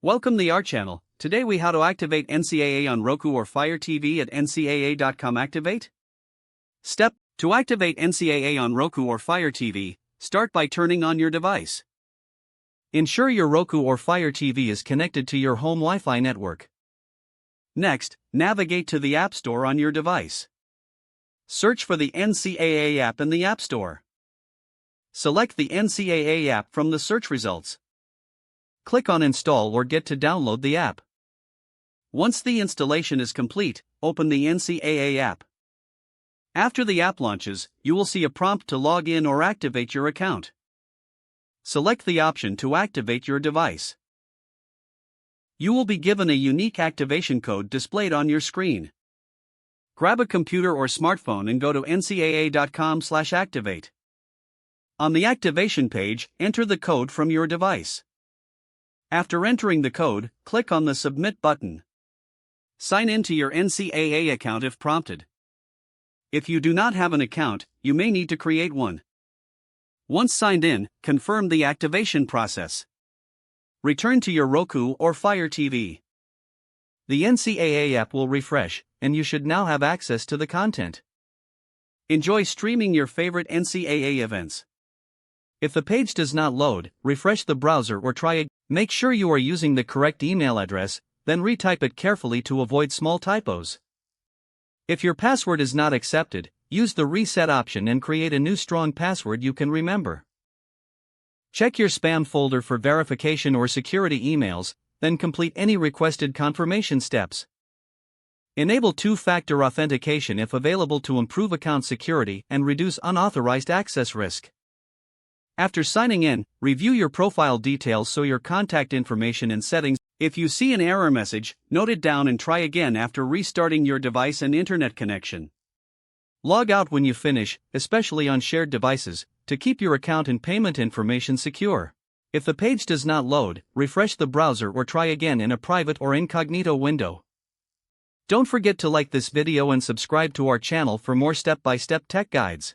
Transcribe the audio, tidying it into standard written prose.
Welcome to our channel. Today we how to activate NCAA on Roku or Fire TV at ncaa.comactivate. Step: to activate NCAA on Roku or Fire TV, start by turning on your device. Ensure your Roku or Fire TV is connected to your home Wi-Fi network. Next, navigate to the App Store on your device. Search for the NCAA app in the App Store. Select the NCAA app from the search results. Click on Install or Get to download the app. Once the installation is complete, open the NCAA app. After the app launches, you will see a prompt to log in or activate your account. Select the option to activate your device. You will be given a unique activation code displayed on your screen. Grab a computer or smartphone and go to ncaa.com/activate. On the activation page, enter the code from your device. After entering the code, click on the Submit button. Sign in to your NCAA account if prompted. If you do not have an account, you may need to create one. Once signed in, confirm the activation process. Return to your Roku or Fire TV. The NCAA app will refresh, and you should now have access to the content. Enjoy streaming your favorite NCAA events. If the page does not load, refresh the browser or try again. Make sure you are using the correct email address, then retype it carefully to avoid small typos. If your password is not accepted, use the reset option and create a new strong password you can remember. Check your spam folder for verification or security emails, then complete any requested confirmation steps. Enable two-factor authentication if available to improve account security and reduce unauthorized access risk. After signing in, review your profile details so your contact information and settings. If you see an error message, note it down and try again after restarting your device and internet connection. Log out when you finish, especially on shared devices, to keep your account and payment information secure. If the page does not load, refresh the browser or try again in a private or incognito window. Don't forget to like this video and subscribe to our channel for more step-by-step tech guides.